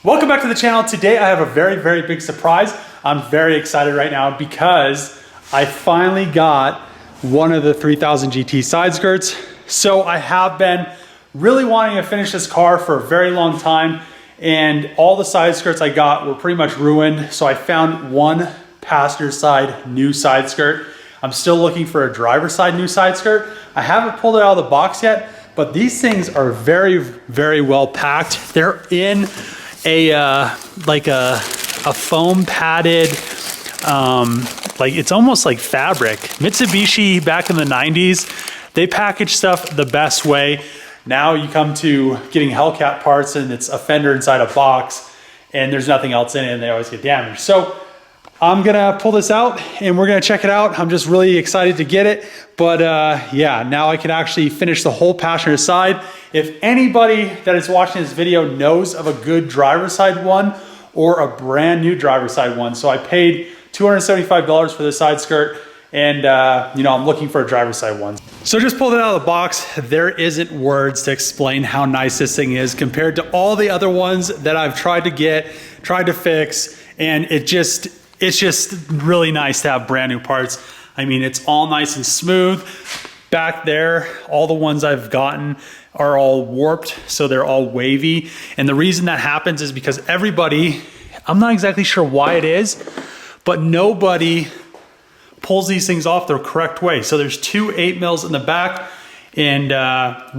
Welcome back to the channel. Today I have a very big surprise. I'm very excited right now because I finally got one of the 3000 GT side skirts. So I have been really wanting to finish this car for a very long time, and all the side skirts I got were pretty much ruined. So I found one passenger side new side skirt. I'm still looking for a driver side new side skirt. I haven't pulled it out of the box yet, but these things are very well packed. They're in a foam padded, like it's almost like fabric. Mitsubishi back in the 90s, they package stuff the best way. Now you come to getting Hellcat parts and it's a fender inside a box and there's nothing else in it and they always get damaged. So I'm gonna pull this out and we're gonna check it out. I'm just really excited to get it. But yeah, now I can actually finish the whole passenger side. If anybody that is watching this video knows of a good driver's side one or a brand new driver's side one. So I paid $275 for this side skirt and you know, I'm looking for a driver's side one. So just pulled it out of the box. There isn't words to explain how nice this thing is compared to all the other ones that I've tried to get, tried to fix, and it's just really nice to have brand new parts. I mean, it's all nice and smooth. Back there, all the ones I've gotten are all warped, so they're all wavy. And the reason that happens is because everybody, I'm not exactly sure why it is, but nobody pulls these things off the correct way. So there's two 8mm in the back and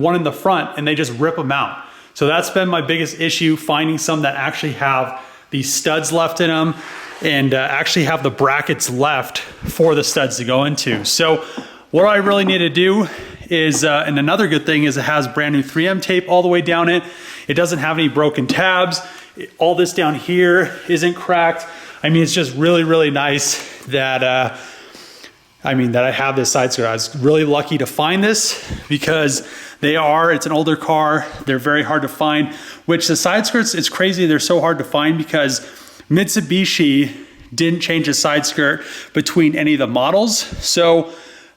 one in the front, and they just rip them out. So that's been my biggest issue, finding some that actually have these studs left in them and actually have the brackets left for the studs to go into. So what I really need to do is, and another good thing is it has brand new 3M tape all the way down it. It doesn't have any broken tabs. All this down here isn't cracked. I mean, it's just really nice that, that I have this side skirt. I was really lucky to find this because it's an older car. They're very hard to find, which the side skirts, it's crazy. They're so hard to find because Mitsubishi didn't change the side skirt between any of the models. So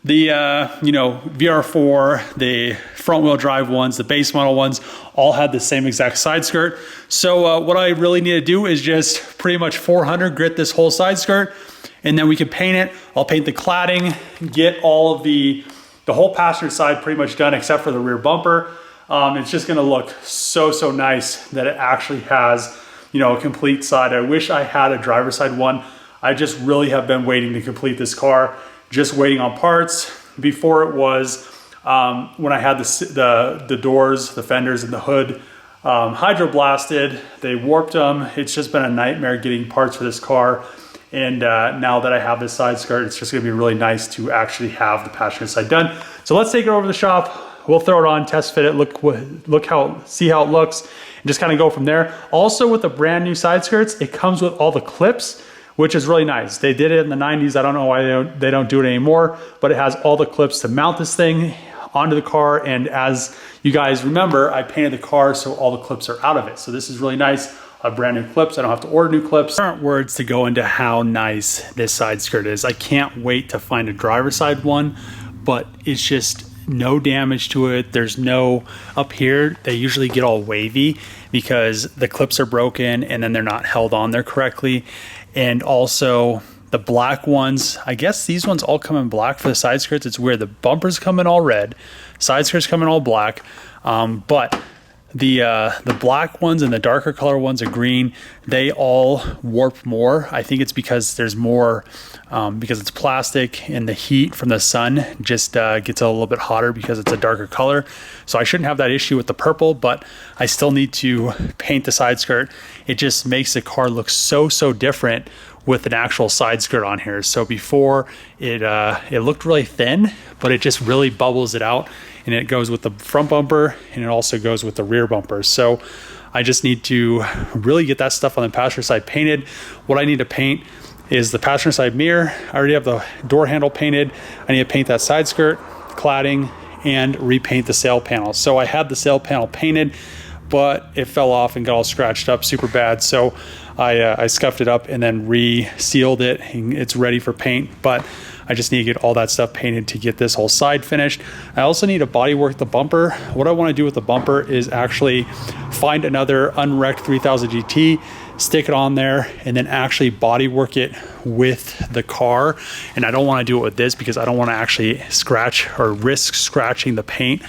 the VR4, the front wheel drive ones, the base model ones, all had the same exact side skirt. So what I really need to do is just pretty much 400 grit this whole side skirt, and then we can paint it. I'll paint the cladding, get all of the whole passenger side pretty much done except for the rear bumper. It's just gonna look so nice that it actually has, you know, a complete side. I wish I had a driver's side one. I just really have been waiting to complete this car, just waiting on parts. Before it was, when I had the doors, the fenders and the hood hydroblasted, they warped them. It's just been a nightmare getting parts for this car. And now that I have this side skirt, it's just gonna be really nice to actually have the passenger side done. So let's take it over to the shop. We'll throw it on, test fit it, see how it looks, and just kind of go from there. Also with the brand new side skirts, it comes with all the clips, which is really nice. They did it in the 90s. I don't know why they don't do it anymore, but it has all the clips to mount this thing onto the car. And as you guys remember, I painted the car so all the clips are out of it. So this is really nice. I have brand new clips. I don't have to order new clips. There aren't words to go into how nice this side skirt is. I can't wait to find a driver's side one, but it's just no damage to it. There's no, up here, they usually get all wavy because the clips are broken and then they're not held on there correctly. And also the black ones, I guess these ones all come in black for the side skirts. It's weird. The bumpers come in all red, side skirts come in all black, but the black ones and the darker color ones are green. They all warp more. I think it's because there's more, because it's plastic and the heat from the sun just gets a little bit hotter because it's a darker color. So I shouldn't have that issue with the purple, but I still need to paint the side skirt. It just makes the car look so different with an actual side skirt on here. So before it looked really thin, but it just really bubbles it out. And it goes with the front bumper and it also goes with the rear bumper. So I just need to really get that stuff on the passenger side painted. What I need to paint is the passenger side mirror. I already have the door handle painted. I need to paint that side skirt, cladding, and repaint the sail panel. So I had the sail panel painted, but it fell off and got all scratched up super bad. So I scuffed it up and then re-sealed it and it's ready for paint. But I just need to get all that stuff painted to get this whole side finished. I also need to body work the bumper. What I want to do with the bumper is actually find another unwrecked 3000 GT, stick it on there, and then actually body work it with the car. And I don't want to do it with this because I don't want to actually scratch or risk scratching the paint,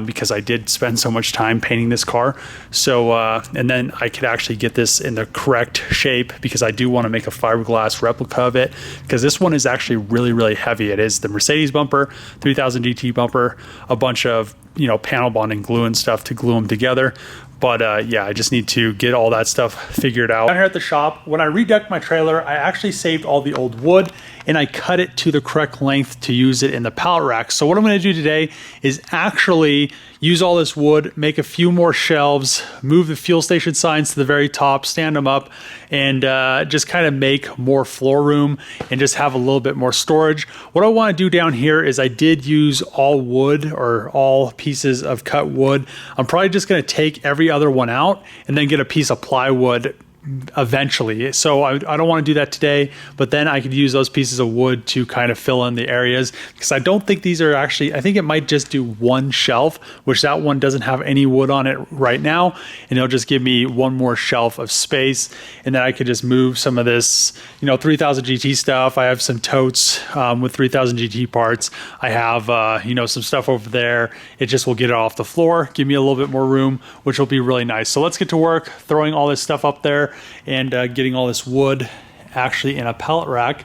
because I did spend so much time painting this car. So and then I could actually get this in the correct shape, because I do want to make a fiberglass replica of it, because this one is actually really heavy. It is the Mercedes bumper, 3000 GT bumper, a bunch of, you know, panel bonding glue and stuff to glue them together. But yeah, I just need to get all that stuff figured out. Down here at the shop, when I redecked my trailer, I actually saved all the old wood and I cut it to the correct length to use it in the pallet rack. So what I'm gonna do today is actually use all this wood, make a few more shelves, move the fuel station signs to the very top, stand them up, and just kind of make more floor room and just have a little bit more storage. What I wanna do down here is I did use all wood, or all pieces of cut wood. I'm probably just gonna take every other one out and then get a piece of plywood eventually. So I don't want to do that today, but then I could use those pieces of wood to kind of fill in the areas, because I don't think these are actually, I think it might just do one shelf, which that one doesn't have any wood on it right now, and it'll just give me one more shelf of space. And then I could just move some of this, you know, 3000 GT stuff. I have some totes with 3000 GT parts. I have you know, some stuff over there. It just will get it off the floor, give me a little bit more room, which will be really nice. So let's get to work throwing all this stuff up there and getting all this wood actually in a pallet rack.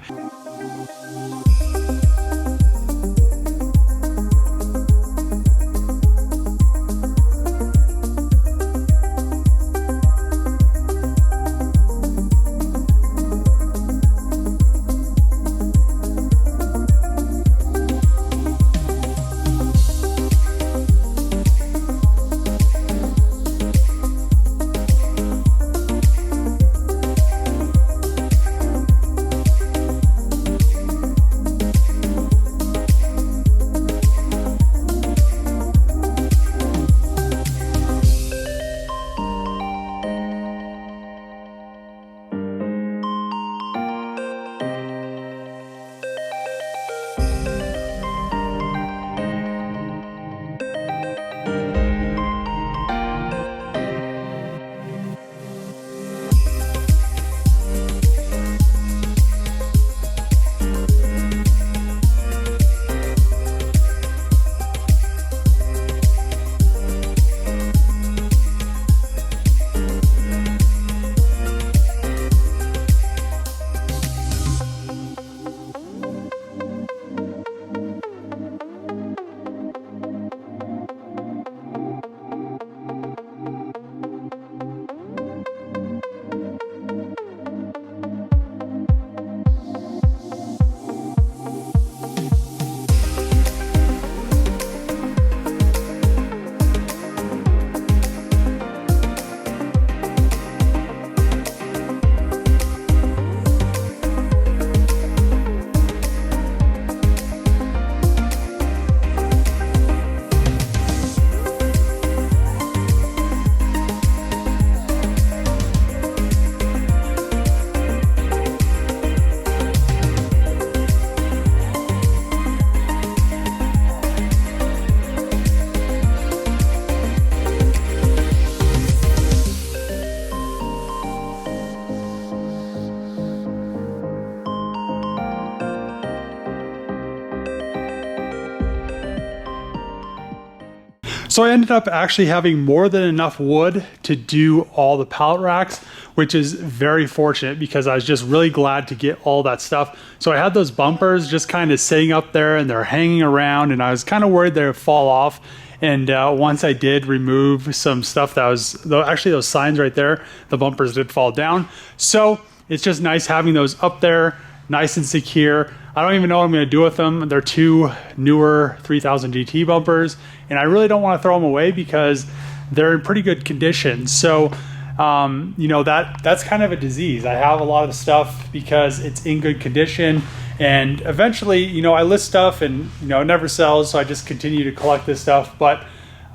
So I ended up actually having more than enough wood to do all the pallet racks, which is very fortunate because I was just really glad to get all that stuff. So I had those bumpers just kind of sitting up there and they're hanging around, and I was kind of worried they would fall off. And once I did remove some stuff that was, actually those signs right there, the bumpers did fall down. So it's just nice having those up there, nice and secure. I don't even know what I'm gonna do with them. They're two newer 3000 GT bumpers, and I really don't wanna throw them away because they're in pretty good condition. So, you know, that's kind of a disease. I have a lot of stuff because it's in good condition, and eventually, you know, I list stuff and, you know, it never sells, so I just continue to collect this stuff, but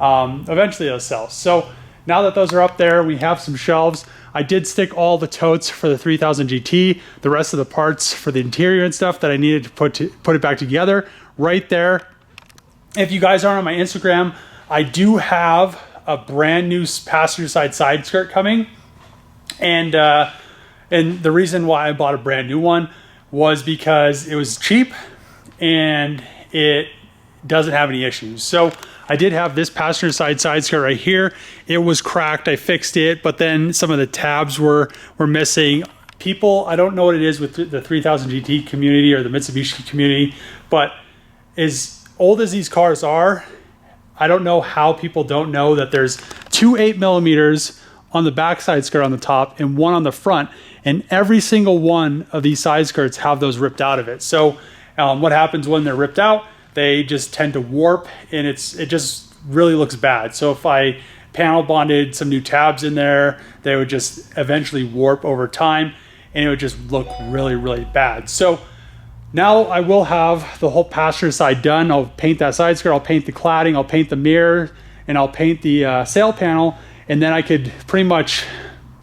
eventually it'll sell. So now that those are up there, we have some shelves. I did stick all the totes for the 3000 GT, the rest of the parts for the interior and stuff that I needed to put it back together right there. If you guys aren't on my Instagram, I do have a brand new passenger side skirt coming. And the reason why I bought a brand new one was because it was cheap and it doesn't have any issues. So I did have this passenger side skirt right here. It was cracked, I fixed it, but then some of the tabs were missing. People, I don't know what it is with the 3000 GT community or the Mitsubishi community, but as old as these cars are, I don't know how people don't know that there's 2 8mm on the back side skirt on the top and one on the front, and every single one of these side skirts have those ripped out of it. So what happens when they're ripped out? They just tend to warp, and it just really looks bad. So if I panel bonded some new tabs in there, they would just eventually warp over time, and it would just look really, really bad. So now I will have the whole passenger side done. I'll paint that side skirt, I'll paint the cladding, I'll paint the mirror, and I'll paint the sail panel, and then I could pretty much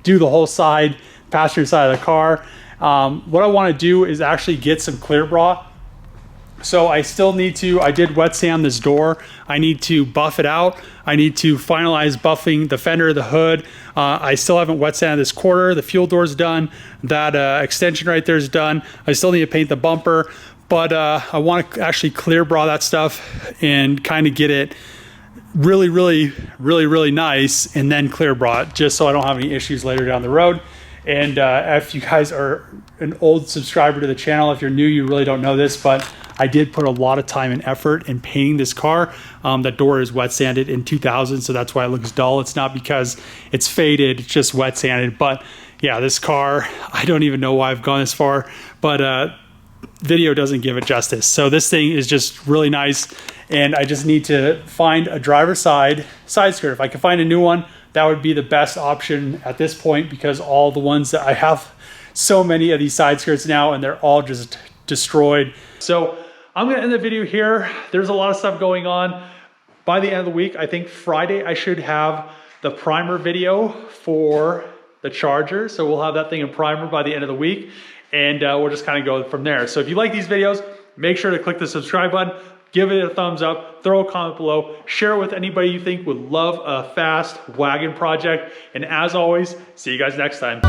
do the whole side, passenger side of the car. What I want to do is actually get some clear bra. So I still need to, I did wet sand this door. I need to buff it out. I need to finalize buffing the fender, the hood. I still haven't wet sanded this quarter. The fuel door's done. That extension right there is done. I still need to paint the bumper, but I want to actually clear bra that stuff and kind of get it really, really, really, really nice, and then clear bra it, just so I don't have any issues later down the road. And if you guys are an old subscriber to the channel, if you're new, you really don't know this, but I did put a lot of time and effort in painting this car. That door is wet sanded in 2000, so that's why it looks dull. It's not because it's faded, it's just wet sanded. But yeah, this car, I don't even know why I've gone this far, but video doesn't give it justice. So this thing is just really nice, and I just need to find a driver's side skirt. If I can find a new one, that would be the best option at this point, because all the ones that I have, so many of these side skirts now, and they're all just destroyed. So I'm gonna end the video here. There's a lot of stuff going on. By the end of the week, I think Friday, I should have the primer video for the Charger. So we'll have that thing in primer by the end of the week, and we'll just kind of go from there. So if you like these videos, make sure to click the subscribe button, give it a thumbs up, throw a comment below, share it with anybody you think would love a fast wagon project. And as always, see you guys next time.